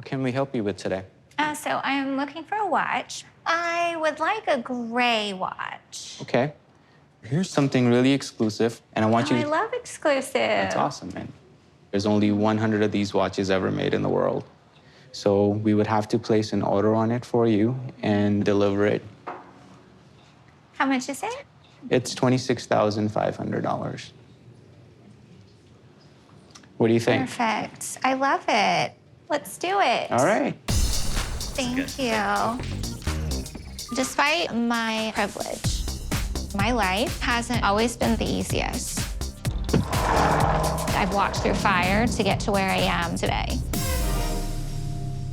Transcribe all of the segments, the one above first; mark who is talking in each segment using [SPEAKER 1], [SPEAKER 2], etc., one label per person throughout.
[SPEAKER 1] can we help you with today?
[SPEAKER 2] So I'm looking for a watch. I would like a gray watch.
[SPEAKER 1] Okay. Here's something really exclusive, and I want you
[SPEAKER 2] I
[SPEAKER 1] to...
[SPEAKER 2] love exclusive.
[SPEAKER 1] That's awesome, man. There's only 100 of these watches ever made in the world. So we would have to place an order on it for you and deliver it.
[SPEAKER 2] How much is it?
[SPEAKER 1] It's $26,500. What do you think?
[SPEAKER 2] Perfect. I love it. Let's do it.
[SPEAKER 1] All right.
[SPEAKER 2] Thank you. Despite my privilege, my life hasn't always been the easiest. I've walked through fire to get to where I am today.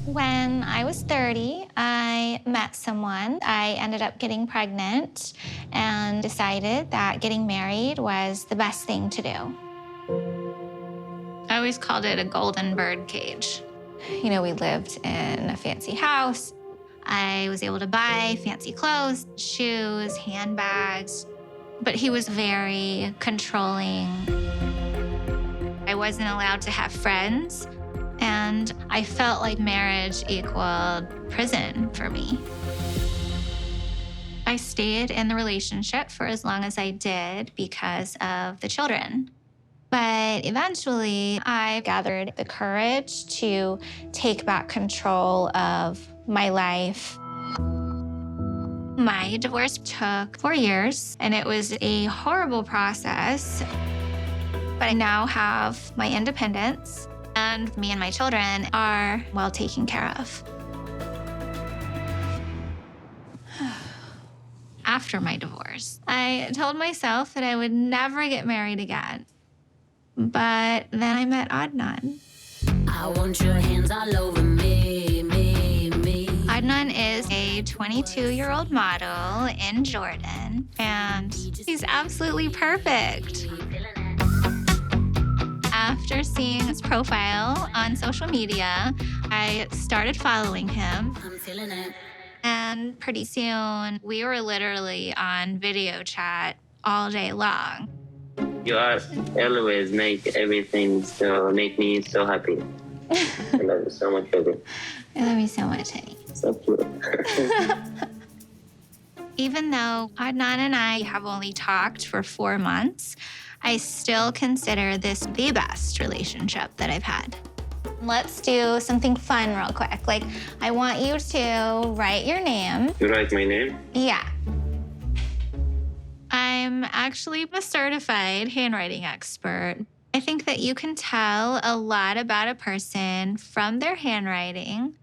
[SPEAKER 2] When I was 30, I met someone. I ended up getting pregnant and decided that getting married was the best thing to do. I always called it a golden bird cage. You know, we lived in a fancy house. I was able to buy fancy clothes, shoes, handbags, but he was very controlling. I wasn't allowed to have friends, and I felt like marriage equaled prison for me. I stayed in the relationship for as long as I did because of the children. But eventually, I gathered the courage to take back control of my life. My divorce took 4 years, and it was a horrible process. But I now have my independence, and me and my children are well taken care of. After my divorce, I told myself that I would never get married again. But then I met Adnan.
[SPEAKER 3] I want your hands all over me, me, me.
[SPEAKER 2] Adnan is a 22-year-old model in Jordan, and he's absolutely perfect. After seeing his profile on social media, I started following him.
[SPEAKER 3] I'm feeling it.
[SPEAKER 2] And pretty soon, we were literally on video chat all day long.
[SPEAKER 4] You are always make everything so make me so happy. I love you so much, baby.
[SPEAKER 2] I love you so much, honey.
[SPEAKER 4] So cute.
[SPEAKER 2] Even though Adnan and I have only talked for 4 months, I still consider this the best relationship that I've had. Let's do something fun real quick. Like, I want you to write your name.
[SPEAKER 4] You write my name?
[SPEAKER 2] Yeah. I'm actually a certified handwriting expert. I think that you can tell a lot about a person from their handwriting.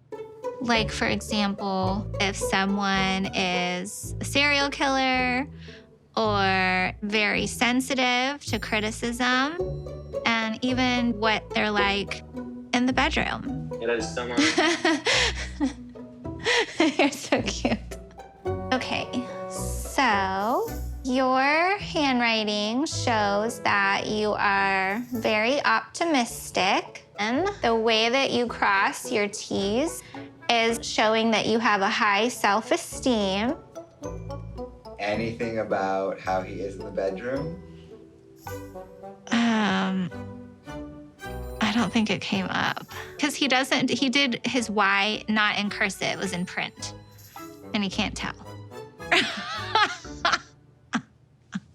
[SPEAKER 2] Like, for example, if someone is a serial killer or very sensitive to criticism, and even what they're like in the bedroom.
[SPEAKER 4] I love you so much.
[SPEAKER 2] You're so cute. Okay, so your handwriting shows that you are very optimistic, and the way that you cross your T's is showing that you have a high self-esteem.
[SPEAKER 5] Anything about how he is in the bedroom?
[SPEAKER 2] I don't think it came up. Because he did his Y not in cursive, it was in print. And he can't tell.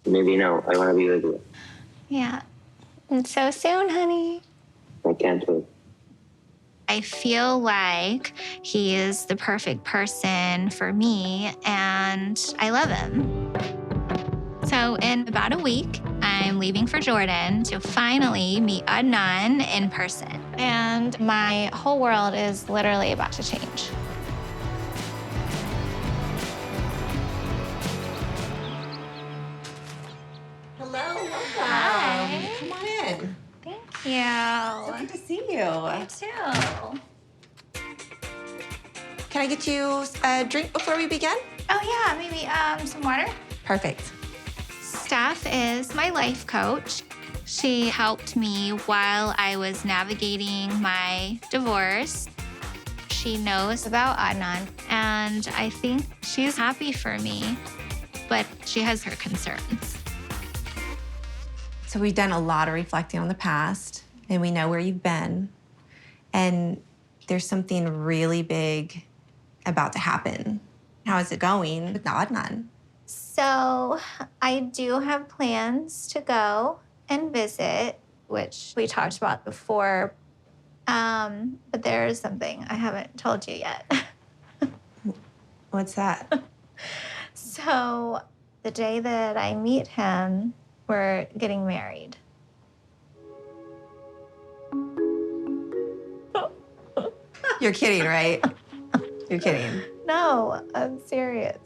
[SPEAKER 4] Maybe no, I want to be with you.
[SPEAKER 2] Yeah. And so soon, honey.
[SPEAKER 4] I can't wait.
[SPEAKER 2] I feel like he is the perfect person for me, and I love him. So in about a week, I'm leaving for Jordan to finally meet Adnan in person. And my whole world is literally about to change.
[SPEAKER 6] Hello, welcome.
[SPEAKER 2] Hi.
[SPEAKER 6] Come on in.
[SPEAKER 2] Thank you.
[SPEAKER 6] So good to see you.
[SPEAKER 2] You too.
[SPEAKER 6] Can I get you a drink before we begin?
[SPEAKER 2] Oh yeah, maybe some water.
[SPEAKER 6] Perfect.
[SPEAKER 2] Steph is my life coach. She helped me while I was navigating my divorce. She knows about Adnan, and I think she's happy for me, but she has her concerns.
[SPEAKER 6] So we've done a lot of reflecting on the past, and we know where you've been. And there's something really big about to happen. How is it going with Adnan?
[SPEAKER 2] So I do have plans to go and visit, which we talked about before. But there is something I haven't told you yet.
[SPEAKER 6] What's that?
[SPEAKER 2] So the day that I meet him, we're getting married.
[SPEAKER 6] You're kidding, right? You're kidding.
[SPEAKER 2] No, I'm serious.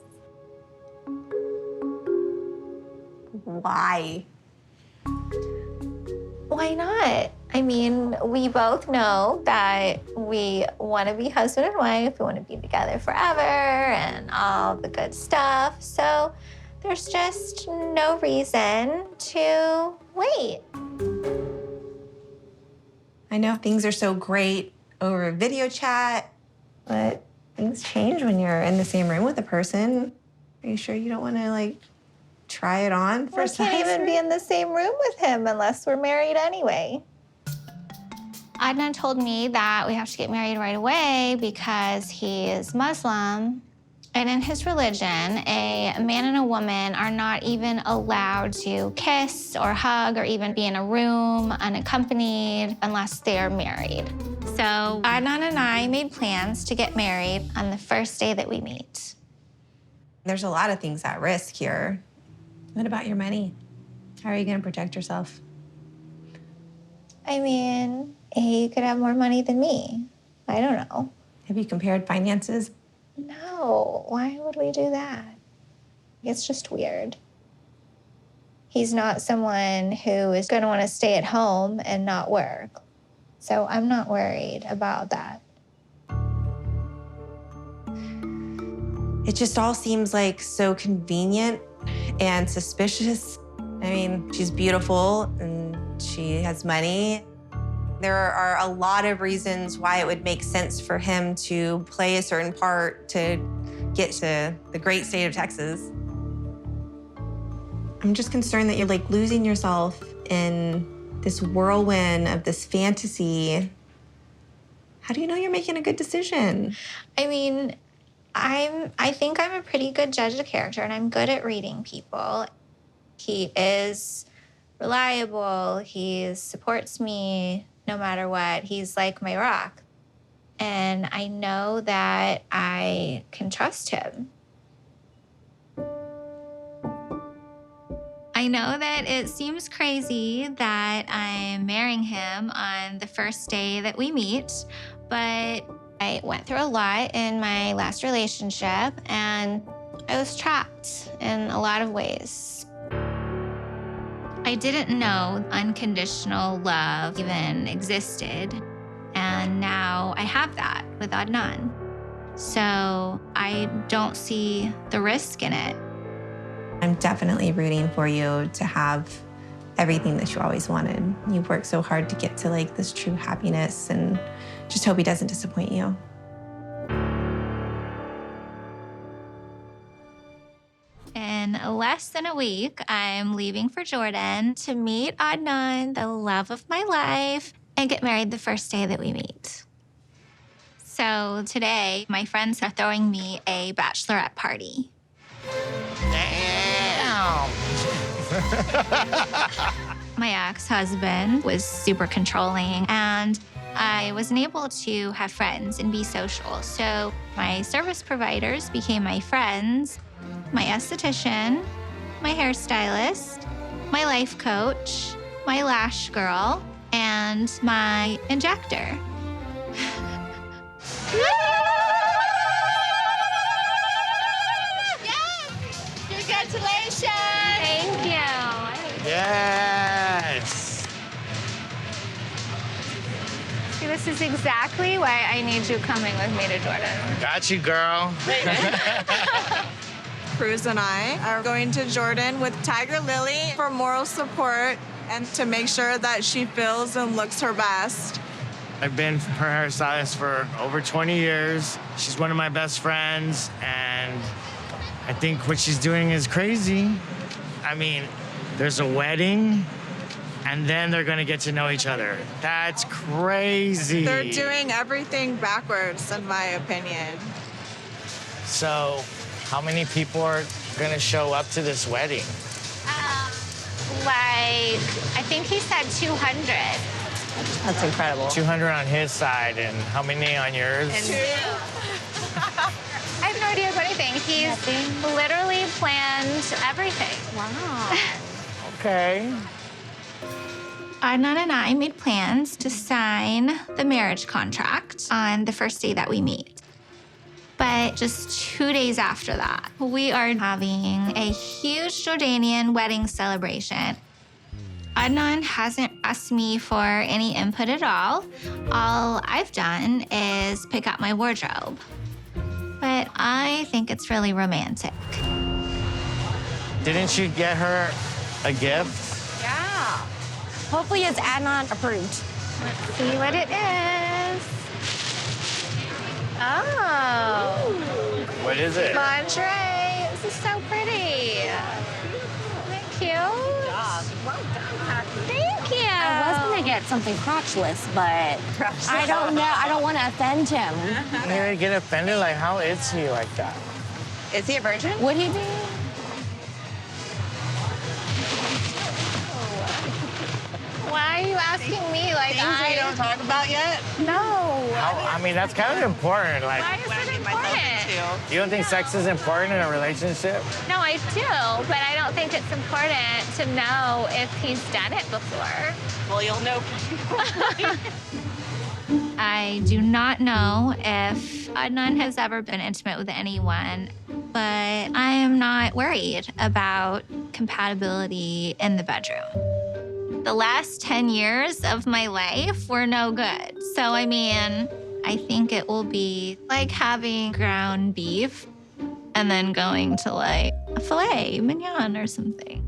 [SPEAKER 6] Why?
[SPEAKER 2] Why not? I mean, we both know that we want to be husband and wife. We want to be together forever and all the good stuff. So there's just no reason to wait.
[SPEAKER 6] I know things are so great over video chat, but things change when you're in the same room with a person. Are you sure you don't want to, like, try it on for
[SPEAKER 2] We can't even be in the same room with him unless we're married anyway. Adnan told me that we have to get married right away because he is Muslim. And in his religion, a man and a woman are not even allowed to kiss or hug or even be in a room unaccompanied unless they are married. So Adnan and I made plans to get married on the first day that we meet.
[SPEAKER 6] There's a lot of things at risk here. What about your money? How are you going to protect yourself?
[SPEAKER 2] I mean, he could have more money than me. I don't know.
[SPEAKER 6] Have you compared finances?
[SPEAKER 2] No, why would we do that? It's just weird. He's not someone who is going to want to stay at home and not work. So I'm not worried about that.
[SPEAKER 6] It just all seems like so convenient and suspicious. I mean, she's beautiful and she has money. There are a lot of reasons why it would make sense for him to play a certain part to get to the great state of Texas. I'm just concerned that you're, like, losing yourself in this whirlwind of this fantasy. How do you know you're making a good decision?
[SPEAKER 2] I mean, I think I'm a pretty good judge of character and I'm good at reading people. He is reliable. He supports me no matter what. He's like my rock. And I know that I can trust him. I know that it seems crazy that I'm marrying him on the first day that we meet, but I went through a lot in my last relationship and I was trapped in a lot of ways. I didn't know unconditional love even existed, and now I have that with Adnan. So I don't see the risk in it.
[SPEAKER 6] I'm definitely rooting for you to have everything that you always wanted. You've worked so hard to get to, like, this true happiness, and just hope he doesn't disappoint you.
[SPEAKER 2] In less than a week, I'm leaving for Jordan to meet Adnan, the love of my life, and get married the first day that we meet. So today, my friends are throwing me a bachelorette party.
[SPEAKER 7] Damn!
[SPEAKER 2] My ex-husband was super controlling, and I wasn't able to have friends and be social. So my service providers became my friends, my esthetician, my hairstylist, my life coach, my lash girl, and my injector. Yes! Congratulations! Thank you.
[SPEAKER 7] Yes!
[SPEAKER 2] See, this is exactly why I need you coming with me to Jordan.
[SPEAKER 7] Got you, girl.
[SPEAKER 8] Cruz and I are going to Jordan with Tigerlily for moral support and to make sure that she feels and looks her best.
[SPEAKER 7] I've been her hairstylist for over 20 years. She's one of my best friends, and I think what she's doing is crazy. I mean, there's a wedding, and then they're gonna get to know each other. That's crazy.
[SPEAKER 8] They're doing everything backwards, in my opinion.
[SPEAKER 7] So, how many people are gonna show up to this wedding?
[SPEAKER 2] I think he said 200.
[SPEAKER 6] That's incredible.
[SPEAKER 7] 200 on his side, and how many on yours?
[SPEAKER 2] I have no idea about anything. He's literally planned everything.
[SPEAKER 6] Wow.
[SPEAKER 7] Okay.
[SPEAKER 2] Adnan and I made plans to sign the marriage contract on the first day that we meet. But just 2 days after that, we are having a huge Jordanian wedding celebration. Adnan hasn't asked me for any input at all. All I've done is pick out my wardrobe. But I think it's really romantic.
[SPEAKER 7] Didn't you get her a gift?
[SPEAKER 9] Yeah. Hopefully it's Adnan approved.
[SPEAKER 2] Let's see what it is. Oh.
[SPEAKER 7] What is it?
[SPEAKER 2] Lingerie. This is so pretty. Isn't it cute? Thank you.
[SPEAKER 9] I was gonna get something crotchless, but I don't know. I don't want to offend him.
[SPEAKER 7] You're gonna get offended? Like, how is he like that?
[SPEAKER 6] Is he a virgin?
[SPEAKER 9] Would he be?
[SPEAKER 2] Why are you asking me like I
[SPEAKER 8] don't talk about yet?
[SPEAKER 2] No.
[SPEAKER 7] I mean, that's kind of important. Like,
[SPEAKER 2] Why is it important?
[SPEAKER 7] you don't think sex is important in a relationship?
[SPEAKER 2] No, I do, but I don't think it's important to know if he's done it before.
[SPEAKER 8] Well, you'll know.
[SPEAKER 2] I do not know if Adnan has ever been intimate with anyone, but I am not worried about compatibility in the bedroom. The last 10 years of my life were no good. So, I mean, I think it will be like having ground beef and then going to like a filet mignon or something.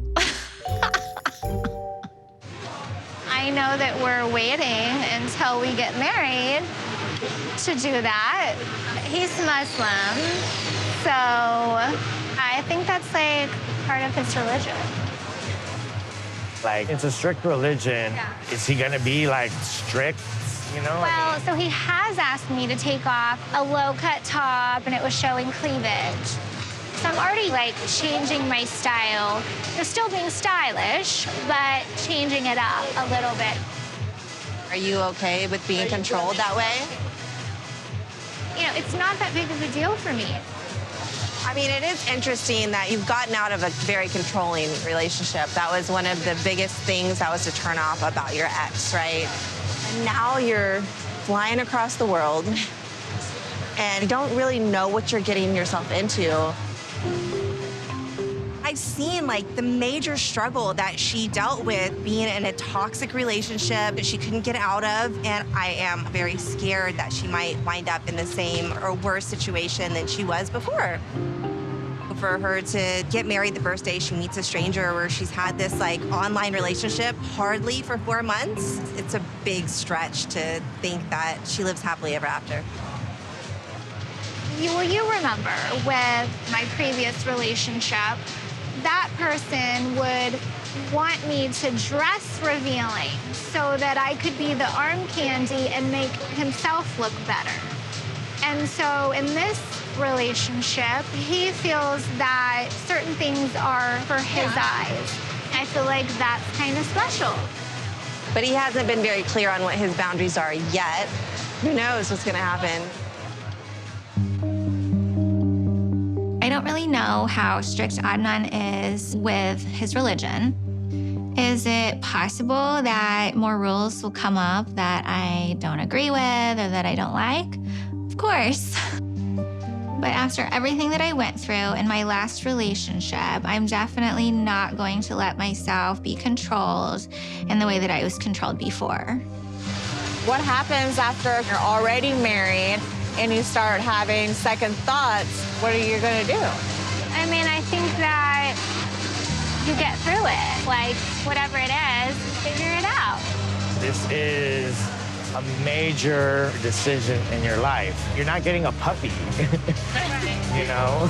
[SPEAKER 2] I know that we're waiting until we get married to do that. He's Muslim, so I think that's like part of his religion.
[SPEAKER 7] Like, it's a strict religion.
[SPEAKER 2] Yeah.
[SPEAKER 7] Is he gonna be like strict? You know?
[SPEAKER 2] Well, so he has asked me to take off a low-cut top, and it was showing cleavage. So I'm already like changing my style. They're still being stylish, but changing it up a little bit.
[SPEAKER 6] Are you okay with being controlled that way?
[SPEAKER 2] You know, it's not that big of a deal for me.
[SPEAKER 6] I mean, it is interesting that you've gotten out of a very controlling relationship. That was one of the biggest things that was to turn off about your ex, right? And now you're flying across the world and you don't really know what you're getting yourself into. I've seen like the major struggle that she dealt with being in a toxic relationship that she couldn't get out of, and I am very scared that she might wind up in the same or worse situation than she was before. For her to get married the first day she meets a stranger where she's had this like online relationship hardly for 4 months, it's a big stretch to think that she lives happily ever after.
[SPEAKER 2] You remember with my previous relationship, that person would want me to dress revealing so that I could be the arm candy and make himself look better. And so in this relationship, he feels that certain things are for his eyes. I feel like that's kind of special.
[SPEAKER 6] But he hasn't been very clear on what his boundaries are yet. Who knows what's gonna happen?
[SPEAKER 2] I don't really know how strict Adnan is with his religion. Is it possible that more rules will come up that I don't agree with or that I don't like? Of course. But after everything that I went through in my last relationship, I'm definitely not going to let myself be controlled in the way that I was controlled before.
[SPEAKER 8] What happens after you're already married and you start having second thoughts? What are you gonna do?
[SPEAKER 2] I mean, I think that you get through it. Like, whatever it is, figure it out.
[SPEAKER 7] This is a major decision in your life. You're not getting a puppy, you know?